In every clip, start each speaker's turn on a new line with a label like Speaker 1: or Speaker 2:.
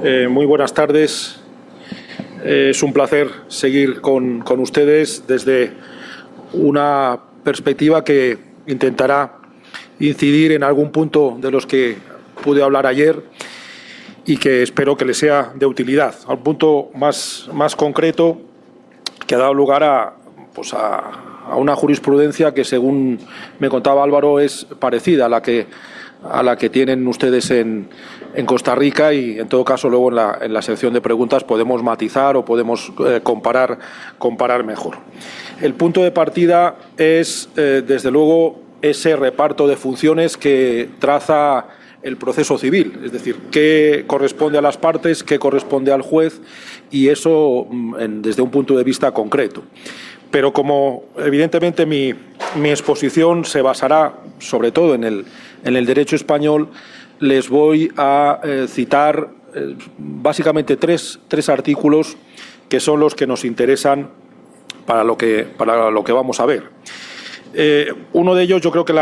Speaker 1: Muy buenas tardes. Es un placer seguir con ustedes desde una perspectiva que intentará incidir en algún punto de los que pude hablar ayer y que espero que les sea de utilidad. A un punto más concreto que ha dado lugar a una jurisprudencia que, según me contaba Álvaro, es parecida a la que tienen ustedes en Costa Rica, y en todo caso luego en la sección de preguntas podemos matizar o podemos comparar mejor. El punto de partida es, desde luego, ese reparto de funciones que traza el proceso civil, es decir, qué corresponde a las partes, qué corresponde al juez, y eso desde un punto de vista concreto. Pero como evidentemente mi exposición se basará sobre todo en el derecho español, les voy a citar básicamente tres artículos que son los que nos interesan para lo que vamos a ver. Uno de ellos, yo creo que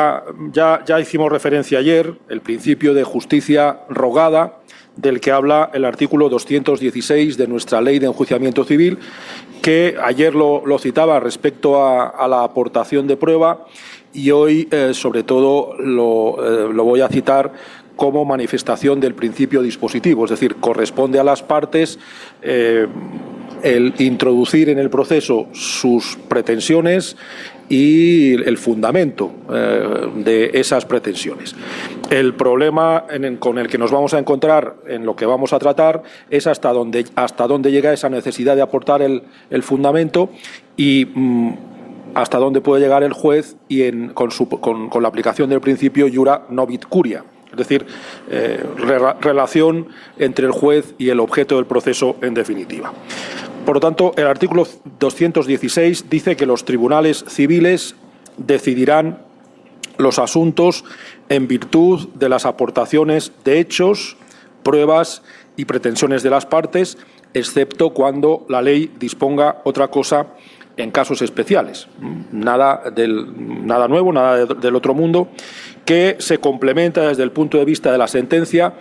Speaker 1: ya hicimos referencia ayer, el principio de justicia rogada, del que habla el artículo 216 de nuestra Ley de Enjuiciamiento Civil, que ayer lo citaba respecto a la aportación de prueba, y hoy sobre todo lo voy a citar como manifestación del principio dispositivo, es decir, corresponde a las partes el introducir en el proceso sus pretensiones y el fundamento de esas pretensiones. El problema con el que nos vamos a encontrar en lo que vamos a tratar es hasta dónde llega esa necesidad de aportar el fundamento y hasta dónde puede llegar el juez con la aplicación del principio iura novit curia, es decir, relación entre el juez y el objeto del proceso en definitiva. Por lo tanto, el artículo 216 dice que los tribunales civiles decidirán los asuntos en virtud de las aportaciones de hechos, pruebas y pretensiones de las partes, excepto cuando la ley disponga otra cosa en casos especiales. Nada nuevo, nada del otro mundo, que se complementa desde el punto de vista de la sentencia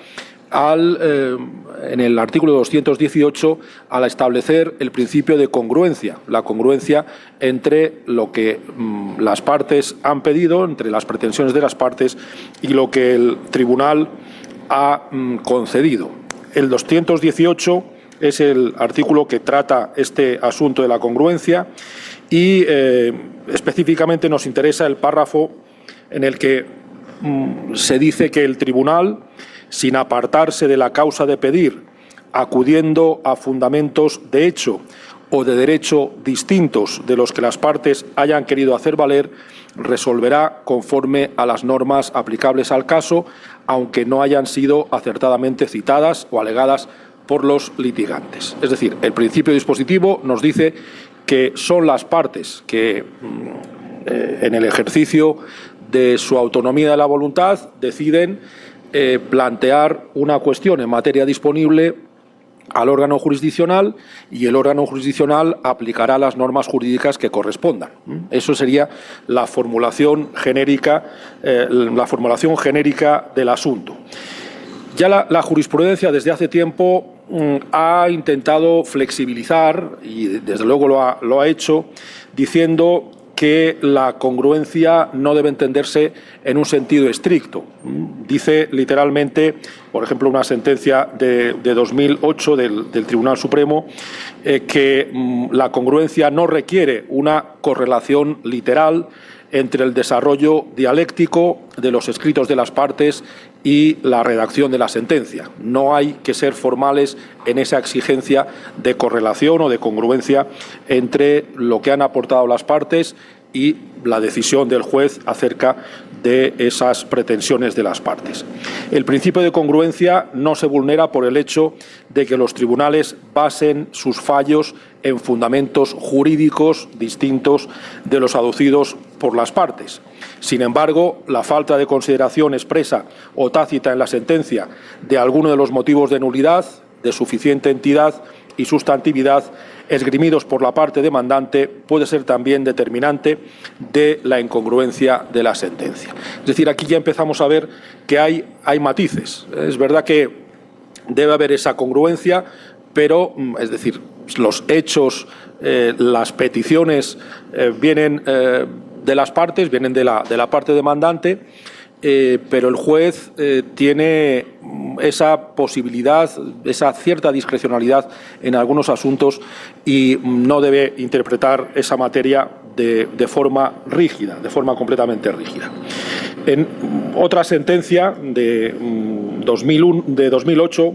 Speaker 1: en el artículo 218 al establecer el principio de congruencia, la congruencia entre lo que las partes han pedido, entre las pretensiones de las partes y lo que el tribunal ha concedido. El 218 es el artículo que trata este asunto de la congruencia y específicamente nos interesa el párrafo en el que se dice que el tribunal, sin apartarse de la causa de pedir, acudiendo a fundamentos de hecho o de derecho distintos de los que las partes hayan querido hacer valer, resolverá conforme a las normas aplicables al caso, aunque no hayan sido acertadamente citadas o alegadas por los litigantes. Es decir, el principio dispositivo nos dice que son las partes que, en el ejercicio de su autonomía de la voluntad, deciden plantear una cuestión en materia disponible al órgano jurisdiccional, y el órgano jurisdiccional aplicará las normas jurídicas que correspondan. Eso sería la formulación genérica del asunto. Ya la jurisprudencia desde hace tiempo ha intentado flexibilizar, y desde luego lo ha hecho, diciendo que la congruencia no debe entenderse en un sentido estricto. Dice literalmente, por ejemplo, una sentencia de 2008 del Tribunal Supremo, que la congruencia no requiere una correlación literal entre el desarrollo dialéctico de los escritos de las partes y la redacción de la sentencia. No hay que ser formales en esa exigencia de correlación o de congruencia entre lo que han aportado las partes y la decisión del juez acerca de esas pretensiones de las partes. El principio de congruencia no se vulnera por el hecho de que los tribunales basen sus fallos en fundamentos jurídicos distintos de los aducidos por las partes. Sin embargo, la falta de consideración expresa o tácita en la sentencia de alguno de los motivos de nulidad, de suficiente entidad y sustantividad esgrimidos por la parte demandante puede ser también determinante de la incongruencia de la sentencia. Es decir, aquí ya empezamos a ver que hay matices. Es verdad que debe haber esa congruencia, pero, es decir, los hechos, las peticiones vienen de las partes, vienen de la parte demandante, pero el juez tiene esa posibilidad, esa cierta discrecionalidad en algunos asuntos y no debe interpretar esa materia de forma rígida, de forma completamente rígida. En otra sentencia de 2008,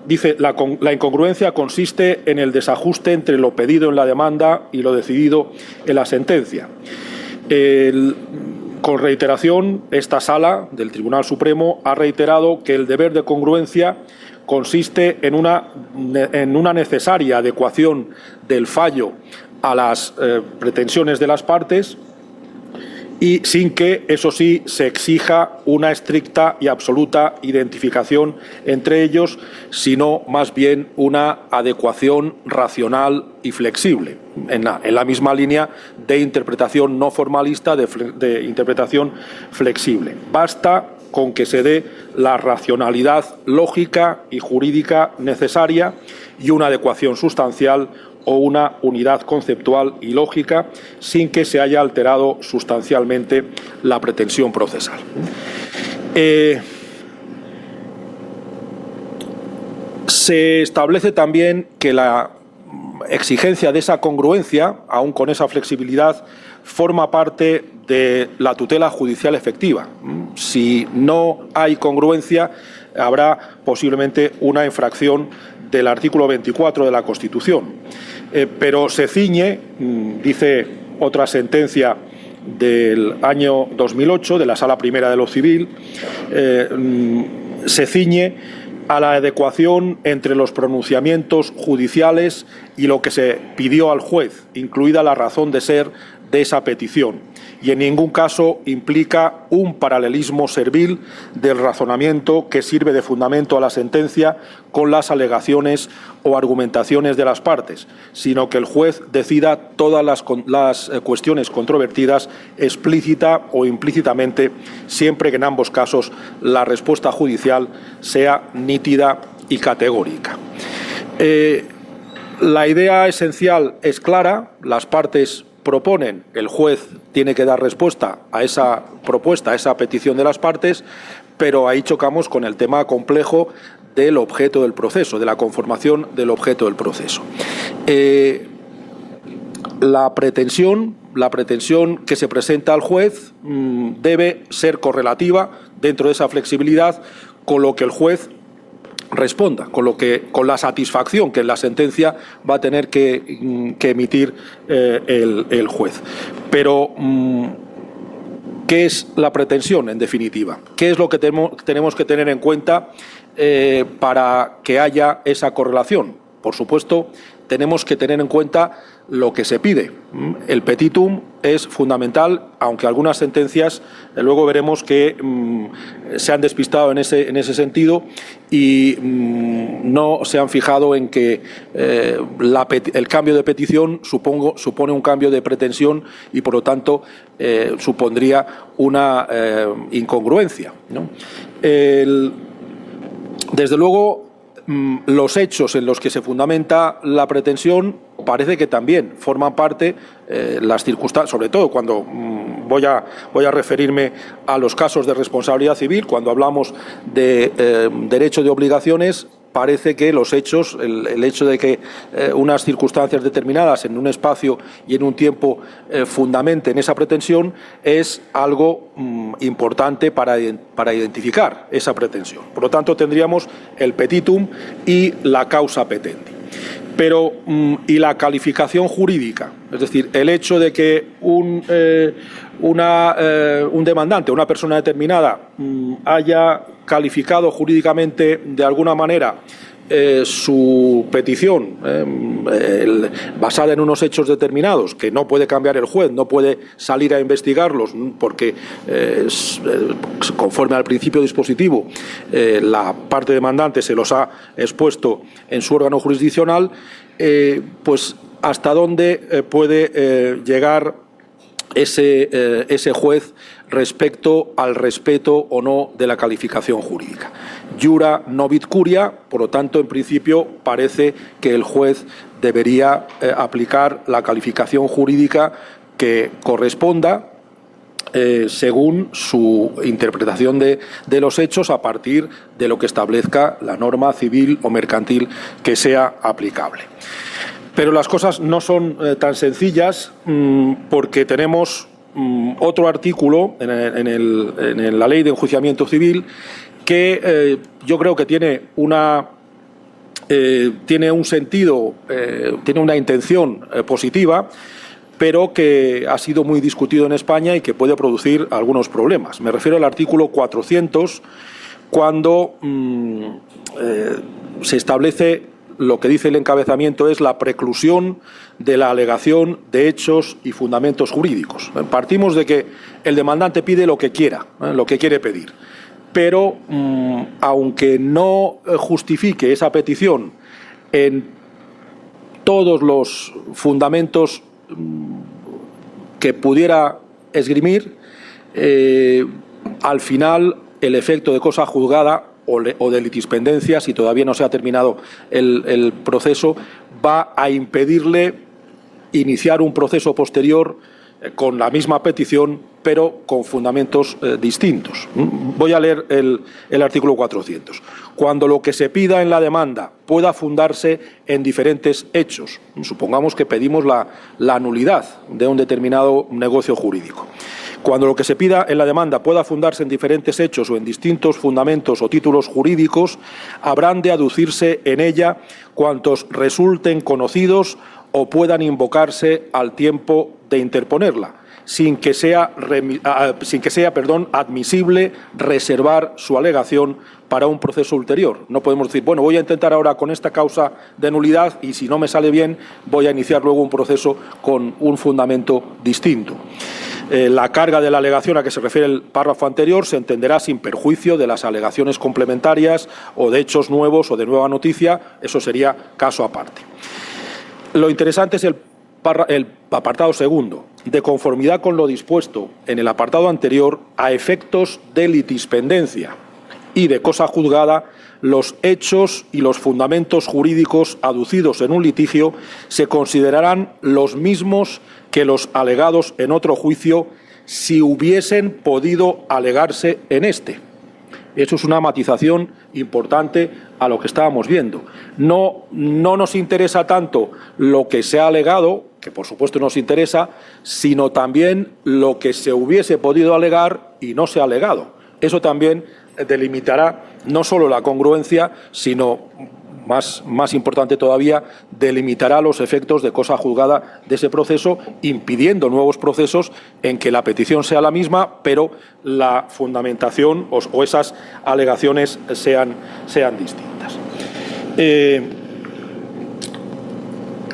Speaker 1: dice, la incongruencia consiste en el desajuste entre lo pedido en la demanda y lo decidido en la sentencia. Con reiteración, esta Sala del Tribunal Supremo ha reiterado que el deber de congruencia consiste en una necesaria adecuación del fallo a las pretensiones de las partes y sin que, eso sí, se exija una estricta y absoluta identificación entre ellos, sino más bien una adecuación racional y flexible, en la misma línea de interpretación no formalista, de interpretación flexible. Basta con que se dé la racionalidad lógica y jurídica necesaria y una adecuación sustancial o una unidad conceptual y lógica sin que se haya alterado sustancialmente la pretensión procesal. Se establece también que la exigencia de esa congruencia, aun con esa flexibilidad, forma parte de la tutela judicial efectiva. Si no hay congruencia, habrá posiblemente una infracción del artículo 24 de la Constitución. Pero se ciñe, dice otra sentencia del año 2008 de la Sala Primera de lo Civil, se ciñe a la adecuación entre los pronunciamientos judiciales y lo que se pidió al juez, incluida la razón de ser de esa petición, y en ningún caso implica un paralelismo servil del razonamiento que sirve de fundamento a la sentencia con las alegaciones o argumentaciones de las partes, sino que el juez decida todas las cuestiones controvertidas explícita o implícitamente, siempre que en ambos casos la respuesta judicial sea nítida y categórica. La idea esencial es clara, las partes proponen, el juez tiene que dar respuesta a esa propuesta, a esa petición de las partes, pero ahí chocamos con el tema complejo del objeto del proceso, de la conformación del objeto del proceso. La pretensión que se presenta al juez debe ser correlativa dentro de esa flexibilidad con lo que el juez responda, con la satisfacción que en la sentencia va a tener que emitir el juez. Pero, ¿qué es la pretensión, en definitiva? ¿Qué es lo que tenemos que tener en cuenta para que haya esa correlación? Por supuesto, tenemos que tener en cuenta lo que se pide. El petitum es fundamental, aunque algunas sentencias luego veremos que se han despistado en ese sentido y no se han fijado en que el cambio de petición supone un cambio de pretensión y, por lo tanto, supondría una incongruencia, ¿no? Desde luego, los hechos en los que se fundamenta la pretensión parece que también forman parte las circunstancias, sobre todo cuando voy a referirme a los casos de responsabilidad civil, cuando hablamos de derecho de obligaciones. Parece que los hechos, el hecho de que unas circunstancias determinadas en un espacio y en un tiempo fundamenten esa pretensión es algo importante para identificar esa pretensión. Por lo tanto, tendríamos el petitum y la causa petendi. Pero, ¿y la calificación jurídica? Es decir, el hecho de que un demandante, una persona determinada, haya calificado jurídicamente de alguna manera su petición basada en unos hechos determinados que no puede cambiar el juez, no puede salir a investigarlos porque conforme al principio dispositivo la parte demandante se los ha expuesto en su órgano jurisdiccional, pues hasta dónde puede llegar ese juez respecto al respeto o no de la calificación jurídica. Iura novit curia, por lo tanto, en principio parece que el juez debería aplicar la calificación jurídica que corresponda según su interpretación de los hechos a partir de lo que establezca la norma civil o mercantil que sea aplicable. Pero las cosas no son tan sencillas porque tenemos otro artículo en la Ley de Enjuiciamiento Civil que yo creo que tiene un sentido, tiene una intención positiva, pero que ha sido muy discutido en España y que puede producir algunos problemas. Me refiero al artículo 400, cuando se establece, lo que dice el encabezamiento es la preclusión de la alegación de hechos y fundamentos jurídicos. Partimos de que el demandante pide lo que quiera, lo que quiere pedir, pero aunque no justifique esa petición en todos los fundamentos que pudiera esgrimir, al final el efecto de cosa juzgada o de litispendencia, si todavía no se ha terminado el proceso, va a impedirle iniciar un proceso posterior con la misma petición, pero con fundamentos distintos. Voy a leer el artículo 400. Cuando lo que se pida en la demanda pueda fundarse en diferentes hechos, supongamos que pedimos la nulidad de un determinado negocio jurídico. Cuando lo que se pida en la demanda pueda fundarse en diferentes hechos o en distintos fundamentos o títulos jurídicos, habrán de aducirse en ella cuantos resulten conocidos o puedan invocarse al tiempo de interponerla, sin que sea admisible reservar su alegación para un proceso ulterior. No podemos decir, bueno, voy a intentar ahora con esta causa de nulidad y si no me sale bien voy a iniciar luego un proceso con un fundamento distinto. La carga de la alegación a que se refiere el párrafo anterior se entenderá sin perjuicio de las alegaciones complementarias o de hechos nuevos o de nueva noticia. Eso sería caso aparte. Lo interesante es el apartado segundo. De conformidad con lo dispuesto en el apartado anterior, a efectos de litispendencia y de cosa juzgada, los hechos y los fundamentos jurídicos aducidos en un litigio se considerarán los mismos que los alegados en otro juicio si hubiesen podido alegarse en este. Eso es una matización importante a lo que estábamos viendo. No nos interesa tanto lo que se ha alegado, que por supuesto nos interesa, sino también lo que se hubiese podido alegar y no se ha alegado. Eso también delimitará no solo la congruencia, sino, más importante todavía, delimitará los efectos de cosa juzgada de ese proceso, impidiendo nuevos procesos en que la petición sea la misma, pero la fundamentación o esas alegaciones sean distintas.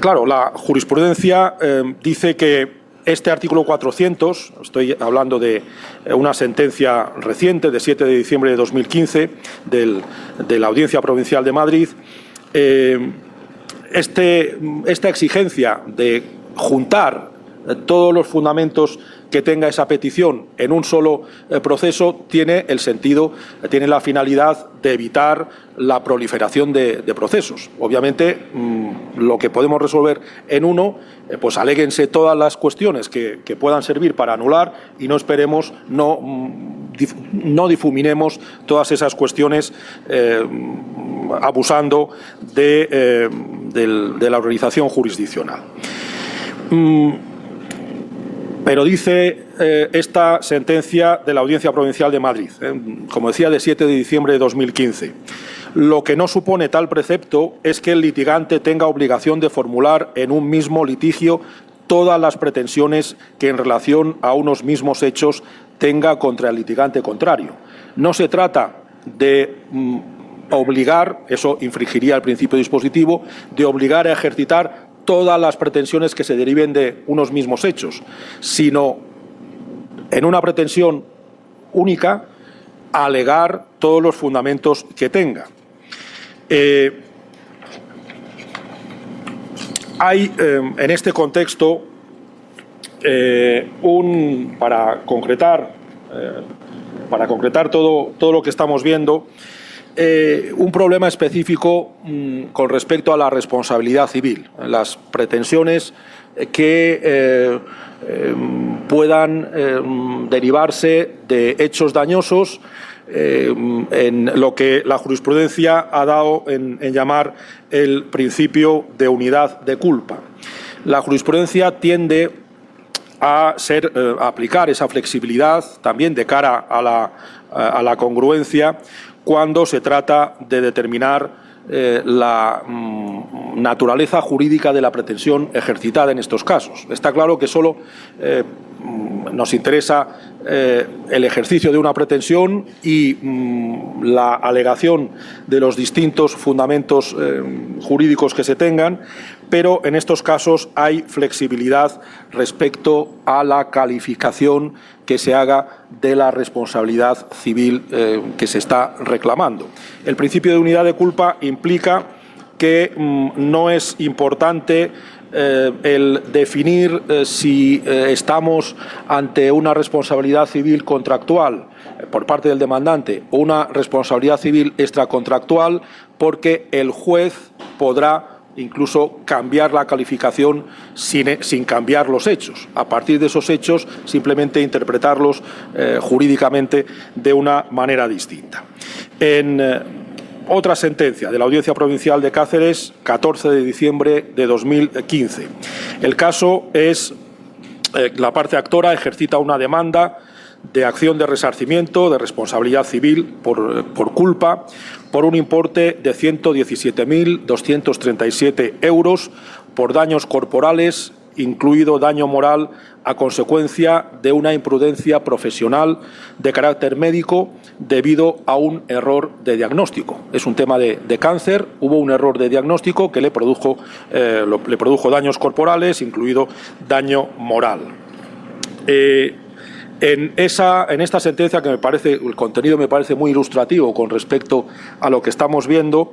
Speaker 1: Claro, la jurisprudencia dice que este artículo 400, estoy hablando de una sentencia reciente de 7 de diciembre de 2015 de la Audiencia Provincial de Madrid, esta exigencia de juntar todos los fundamentos que tenga esa petición en un solo proceso tiene el sentido, tiene la finalidad de evitar la proliferación de procesos. Obviamente, lo que podemos resolver en uno, pues aléguense todas las cuestiones que puedan servir para anular y no esperemos, no difuminemos todas esas cuestiones abusando de la organización jurisdiccional. Pero dice esta sentencia de la Audiencia Provincial de Madrid, como decía, de 7 de diciembre de 2015, lo que no supone tal precepto es que el litigante tenga obligación de formular en un mismo litigio todas las pretensiones que en relación a unos mismos hechos tenga contra el litigante contrario. No se trata de obligar, eso infringiría el principio dispositivo, de obligar a ejercitar todas las pretensiones que se deriven de unos mismos hechos, sino en una pretensión única alegar todos los fundamentos que tenga. Hay en este contexto Para concretar todo lo que estamos viendo, un problema específico con respecto a la responsabilidad civil, las pretensiones que puedan derivarse de hechos dañosos, en lo que la jurisprudencia ha dado en llamar el principio de unidad de culpa. La jurisprudencia tiende a aplicar esa flexibilidad también de cara a la congruencia cuando se trata de determinar la naturaleza jurídica de la pretensión ejercitada en estos casos. Está claro que solo nos interesa el ejercicio de una pretensión y la alegación de los distintos fundamentos jurídicos que se tengan, pero en estos casos hay flexibilidad respecto a la calificación que se haga de la responsabilidad civil que se está reclamando. El principio de unidad de culpa implica que no es importante el definir si estamos ante una responsabilidad civil contractual por parte del demandante o una responsabilidad civil extracontractual, porque el juez podrá incluso cambiar la calificación sin cambiar los hechos. A partir de esos hechos, simplemente interpretarlos jurídicamente de una manera distinta. En otra sentencia de la Audiencia Provincial de Cáceres, 14 de diciembre de 2015. El caso es la parte actora ejercita una demanda de acción de resarcimiento de responsabilidad civil por culpa por un importe de 117.237 euros por daños corporales, incluido daño moral a consecuencia de una imprudencia profesional de carácter médico debido a un error de diagnóstico. Es un tema de cáncer, hubo un error de diagnóstico que le produjo daños corporales, incluido daño moral. En esta sentencia, que el contenido me parece muy ilustrativo con respecto a lo que estamos viendo,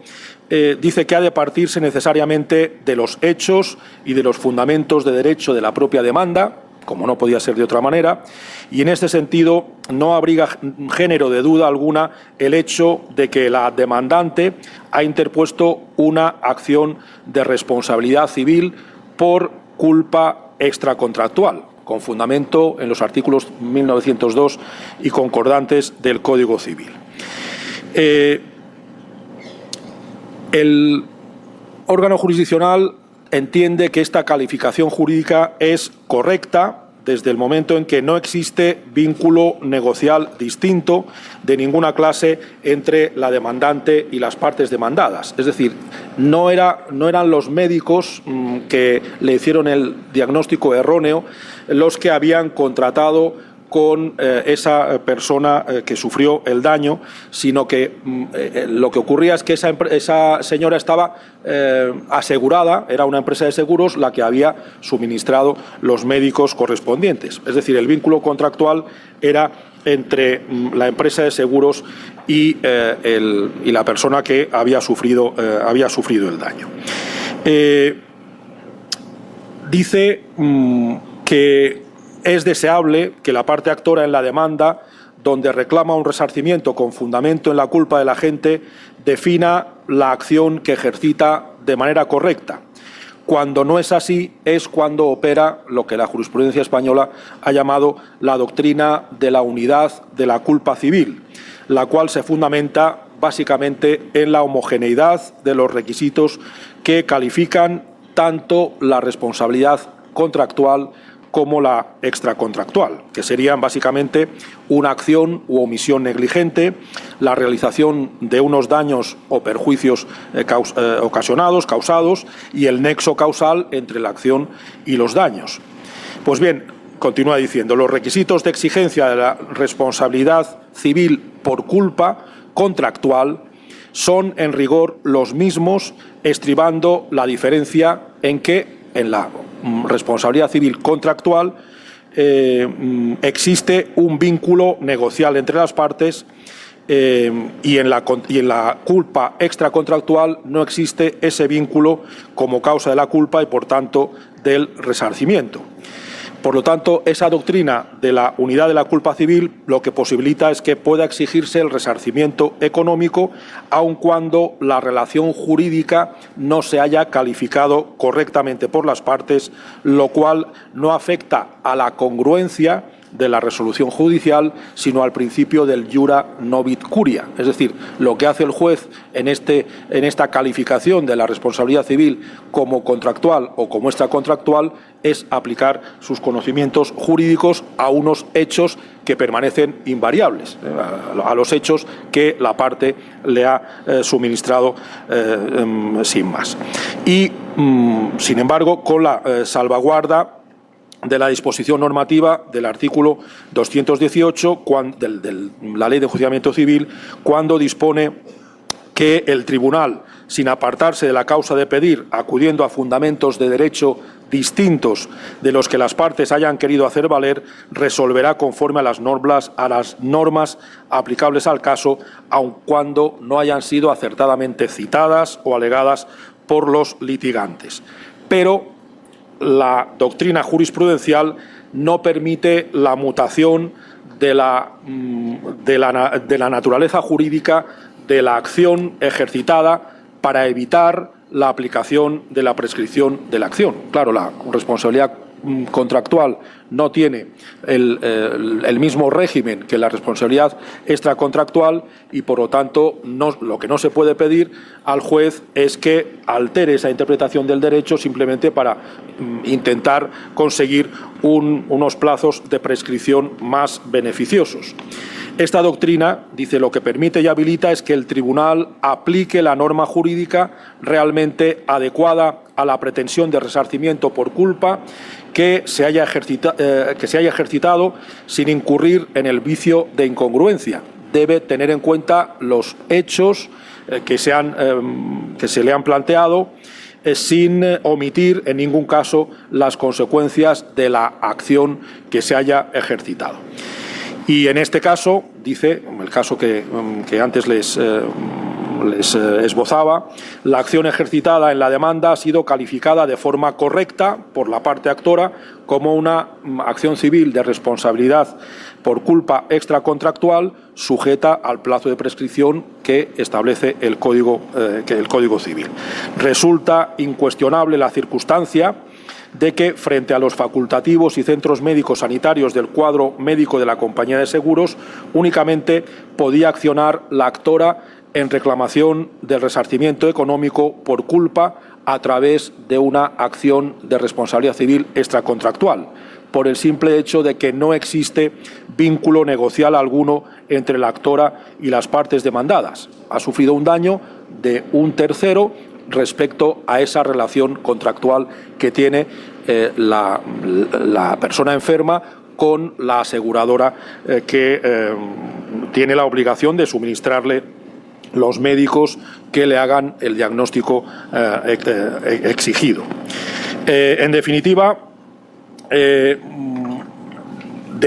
Speaker 1: dice que ha de partirse necesariamente de los hechos y de los fundamentos de derecho de la propia demanda, como no podía ser de otra manera, y en este sentido no abriga género de duda alguna el hecho de que la demandante ha interpuesto una acción de responsabilidad civil por culpa extracontractual, con fundamento en los artículos 1902 y concordantes del Código Civil. El órgano jurisdiccional entiende que esta calificación jurídica es correcta desde el momento en que no existe vínculo negocial distinto de ninguna clase entre la demandante y las partes demandadas. Es decir, no eran los médicos que le hicieron el diagnóstico erróneo los que habían contratado con esa persona que sufrió el daño, sino que lo que ocurría es que esa señora estaba asegurada, era una empresa de seguros la que había suministrado los médicos correspondientes. Es decir, el vínculo contractual era entre la empresa de seguros y la persona que había sufrido el daño. Dice que es deseable que la parte actora en la demanda, donde reclama un resarcimiento con fundamento en la culpa del agente, defina la acción que ejercita de manera correcta. Cuando no es así, es cuando opera lo que la jurisprudencia española ha llamado la doctrina de la unidad de la culpa civil, la cual se fundamenta básicamente en la homogeneidad de los requisitos que califican tanto la responsabilidad contractual como la extracontractual, que serían básicamente una acción u omisión negligente, la realización de unos daños o perjuicios causados y el nexo causal entre la acción y los daños. Pues bien, continúa diciendo, los requisitos de exigencia de la responsabilidad civil por culpa contractual son en rigor los mismos, estribando la diferencia en que en la responsabilidad civil contractual existe un vínculo negocial entre las partes y en la culpa extracontractual no existe ese vínculo como causa de la culpa y, por tanto, del resarcimiento. Por lo tanto, esa doctrina de la unidad de la culpa civil lo que posibilita es que pueda exigirse el resarcimiento económico, aun cuando la relación jurídica no se haya calificado correctamente por las partes, lo cual no afecta a la congruencia de la resolución judicial, sino al principio del iura novit curia. Es decir, lo que hace el juez en esta calificación de la responsabilidad civil como contractual o como extracontractual es aplicar sus conocimientos jurídicos a unos hechos que permanecen invariables, a los hechos que la parte le ha suministrado sin más. Y, sin embargo, con la salvaguarda de la disposición normativa del artículo 218 de la Ley de Enjuiciamiento Civil, cuando dispone que el tribunal, sin apartarse de la causa de pedir, acudiendo a fundamentos de derecho distintos de los que las partes hayan querido hacer valer, resolverá conforme a las normas aplicables al caso, aun cuando no hayan sido acertadamente citadas o alegadas por los litigantes. Pero la doctrina jurisprudencial no permite la mutación de la naturaleza jurídica de la acción ejercitada para evitar la aplicación de la prescripción de la acción. Claro, la responsabilidad contractual no tiene el mismo régimen que la responsabilidad extracontractual y, por lo tanto, lo que no se puede pedir al juez es que altere esa interpretación del derecho simplemente para intentar conseguir unos plazos de prescripción más beneficiosos. Esta doctrina, dice, lo que permite y habilita es que el tribunal aplique la norma jurídica realmente adecuada a la pretensión de resarcimiento por culpa que se haya ejercitado sin incurrir en el vicio de incongruencia. Debe tener en cuenta los hechos que se le han planteado sin omitir en ningún caso las consecuencias de la acción que se haya ejercitado. Y en este caso, dice, el caso que antes les esbozaba, la acción ejercitada en la demanda ha sido calificada de forma correcta por la parte actora como una acción civil de responsabilidad por culpa extracontractual sujeta al plazo de prescripción que establece el Código Civil. Resulta incuestionable la circunstancia de que, frente a los facultativos y centros médicos sanitarios del cuadro médico de la compañía de seguros, únicamente podía accionar la actora en reclamación del resarcimiento económico por culpa a través de una acción de responsabilidad civil extracontractual, por el simple hecho de que no existe vínculo negocial alguno entre la actora y las partes demandadas. Ha sufrido un daño de un tercero respecto a esa relación contractual que tiene la persona enferma con la aseguradora que tiene la obligación de suministrarle los médicos que le hagan el diagnóstico exigido. En definitiva, de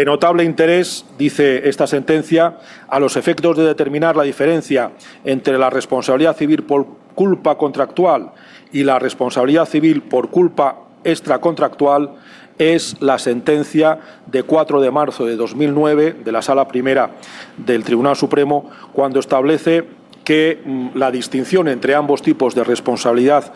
Speaker 1: notable interés, dice esta sentencia, a los efectos de determinar la diferencia entre la responsabilidad civil por culpa contractual y la responsabilidad civil por culpa extracontractual, es la sentencia de 4 de marzo de 2009 de la Sala Primera del Tribunal Supremo, cuando establece que la distinción entre ambos tipos de responsabilidad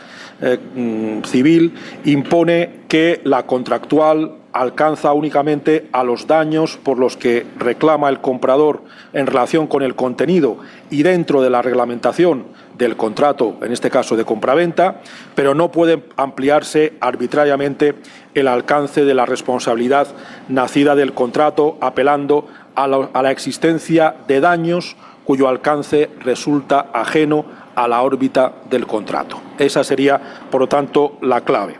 Speaker 1: civil impone que la contractual alcanza únicamente a los daños por los que reclama el comprador en relación con el contenido y dentro de la reglamentación del contrato, en este caso de compraventa, pero no puede ampliarse arbitrariamente el alcance de la responsabilidad nacida del contrato, apelando a la existencia de daños cuyo alcance resulta ajeno a la órbita del contrato. Esa sería, por lo tanto, la clave.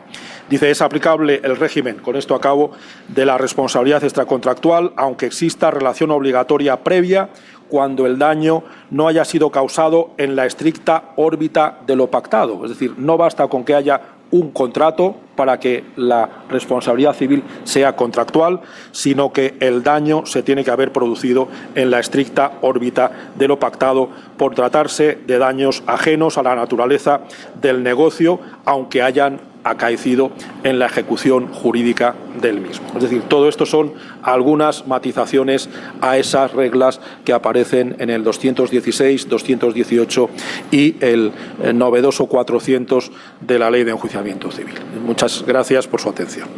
Speaker 1: Dice, es aplicable el régimen, con esto acabo, de la responsabilidad extracontractual, aunque exista relación obligatoria previa cuando el daño no haya sido causado en la estricta órbita de lo pactado. Es decir, no basta con que haya un contrato para que la responsabilidad civil sea contractual, sino que el daño se tiene que haber producido en la estricta órbita de lo pactado por tratarse de daños ajenos a la naturaleza del negocio, aunque hayan acaecido en la ejecución jurídica del mismo. Es decir, todo esto son algunas matizaciones a esas reglas que aparecen en el 216, 218 y el novedoso 400 de la Ley de Enjuiciamiento Civil. Muchas gracias por su atención.